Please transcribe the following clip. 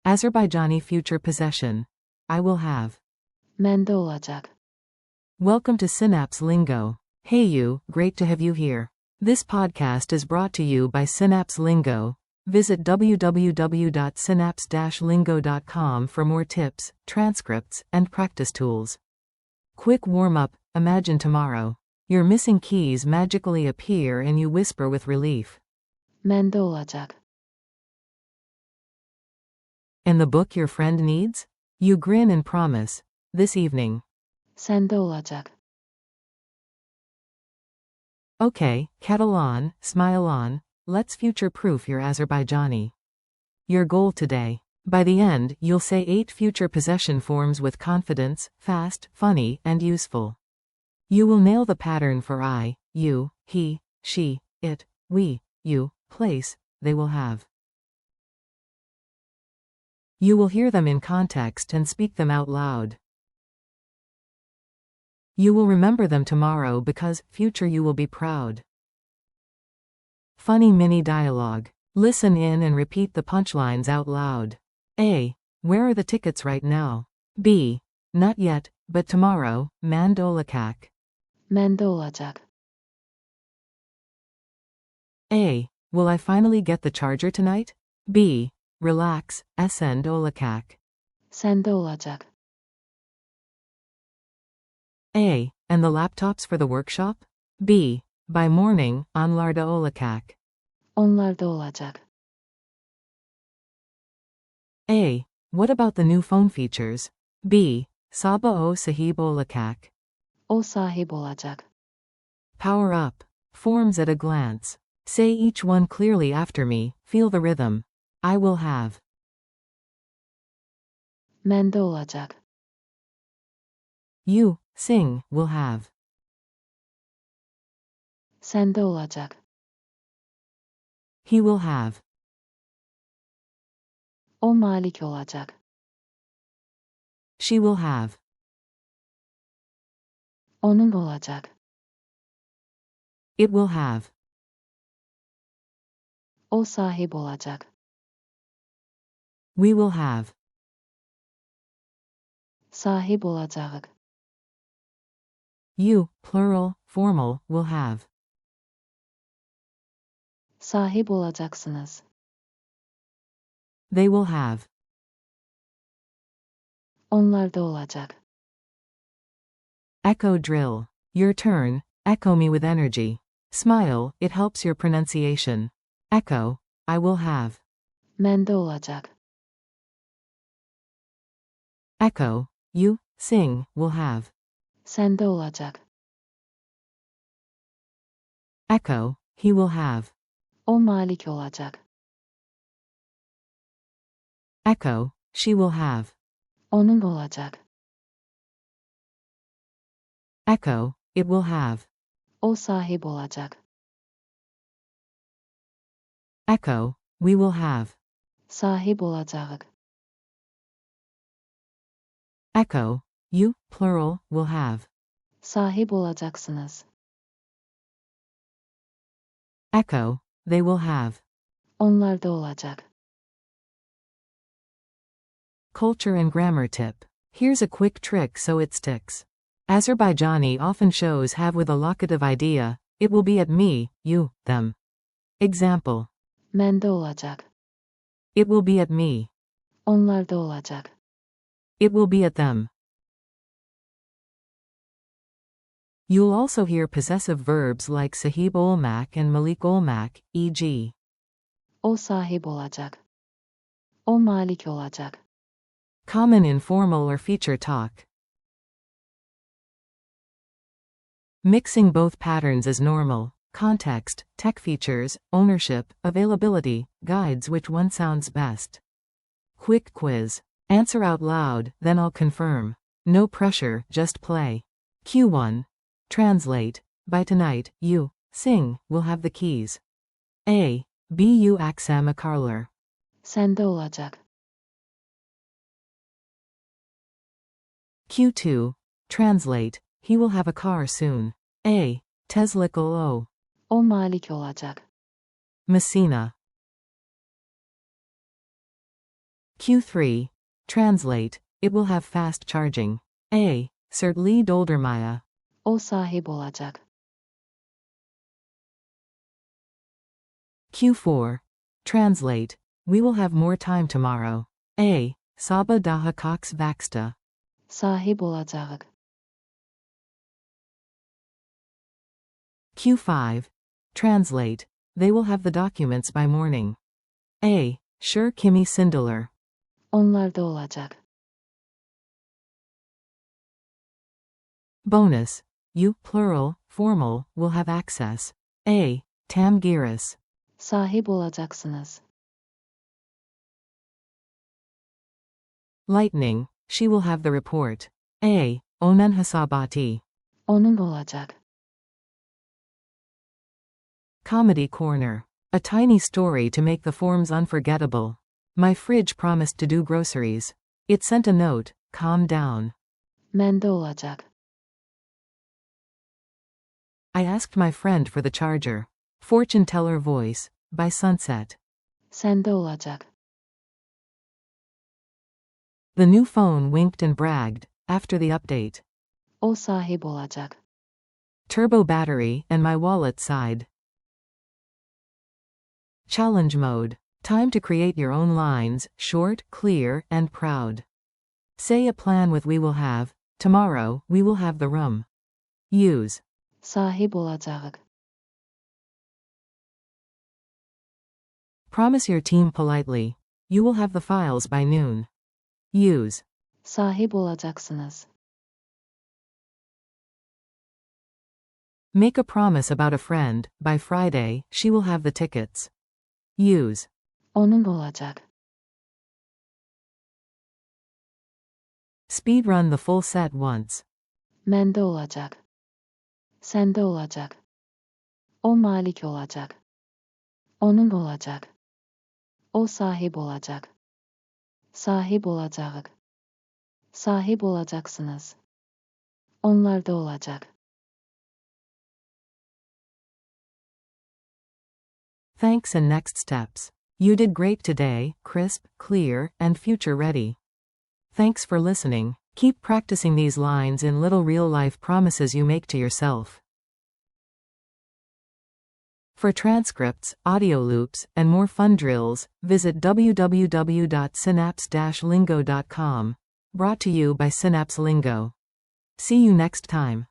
Azerbaijani future possession. I will have. məndə olacaq. Welcome to Synapse Lingo. Hey you, great to have you here. This podcast is brought to you by Synapse Lingo. Visit www.synapse-lingo.com for more tips, transcripts, and practice tools. Quick warm-up, imagine tomorrow. Your missing keys magically appear and you whisper with relief. məndə olacaq. And the book your friend needs? You grin and promise. This evening. səndə olacaq. Okay, kettle on, smile on, let's future-proof your Azerbaijani. Your goal today. By the end, you'll say 8 future possession forms with confidence, fast, funny, and useful. You will nail the pattern for I, you, he, she, it, we, you, place, they will have. You will hear them in context and speak them out loud. You will remember them tomorrow because, future you will be proud. Funny mini dialogue. Listen in and repeat the punchlines out loud. A. Where are the tickets right now? B. Not yet, but tomorrow, məndə olacaq. məndə olacaq. A. Will I finally get the charger tonight? B. Relax, məndə olacaq. səndə olacaq. A. And the laptops for the workshop? B. By morning, onlarda olacaq. onlarda olacaq. A. What about the new phone features? B. Sabah o sahib olacaq. O sahib olacaq. Power up. Forms at a glance. Say each one clearly after me, feel the rhythm. I will have. məndə olacaq. You, sing, will have. səndə olacaq. He will have. O malik olacaq. She will have. onun olacaq. It will have. O sahib olacaq. We will have. sahib olacağıq. You, plural, formal, will have. sahib olacaqsınız. They will have. onlarda olacaq. Echo drill. Your turn, echo me with energy. Smile, it helps your pronunciation. Echo, I will have. məndə olacaq. Echo, you, sing, will have. səndə olacaq. Echo, he will have. O malik olacaq. Echo, she will have. onun olacaq. Echo, it will have. O sahib olacaq. Echo, we will have. sahib olacağıq. Echo, you, plural, will have. sahib olacaqsınız. Echo, they will have. onlarda olacaq. Culture and grammar tip. Here's a quick trick so it sticks. Azerbaijani often shows have with a locative idea, it will be at me, you, them. Example. məndə olacaq. It will be at me. onlarda olacaq. It will be at them. You'll also hear possessive verbs like sahib olmak and malik olmak, e.g. O sahib olacaq. O malik olacaq. Common informal or feature talk. Mixing both patterns is normal. Context, tech features, ownership, availability, guides which one sounds best. Quick quiz. Answer out loud, then I'll confirm. No pressure, just play. Ch.10. Translate. By tonight, you, sing, will have the keys. A. Bu aksam akarlar. səndə olacaq. Q2. Translate. He will have a car soon. A. Teslikal o. O malik olacaq. Messina. Q3. Translate. It will have fast charging. A. Certainly doldurmaya. O sahip olacak. Q4. Translate. We will have more time tomorrow. A. Sabah daha Cox Vaxta. Sahip olacak. Q5. Translate. They will have the documents by morning. A. Sure Kimi Sindeler. Onlarda olacak. Bonus. You, plural, formal, will have access. A. Tam Giris. Sahip olacaksınız. Lightning. She will have the report. A. Omen Hasabati. Onun olacak. Comedy Corner. A tiny story to make the forms unforgettable. My fridge promised to do groceries. It sent a note, calm down. Məndə olacak. I asked my friend for the charger. Fortune Teller Voice, by Sunset. Səndə olacak. The new phone winked and bragged, after the update. O sahip olacak. Turbo battery, and my wallet sighed. Challenge mode. Time to create your own lines, short, clear, and proud. Say a plan with we will have. Tomorrow, we will have the room. Use. Sahip olacak. Promise your team politely. You will have the files by noon. Use. Sahip olacaksınız. Make a promise about a friend. By Friday, she will have the tickets. Use. Onun olacak. Speedrun the full set once. Məndə olacak. Səndə olacak. O malik olacak. Onun olacak. O sahip olacak. Sahip olacak. Sahip olacaksınız. Onlarda olacak. Thanks and next steps. You did great today, crisp, clear, and future ready. Thanks for listening. Keep practicing these lines in little real-life promises you make to yourself. For transcripts, audio loops, and more fun drills, visit www.synapse-lingo.com. Brought to you by Synapse Lingo. See you next time.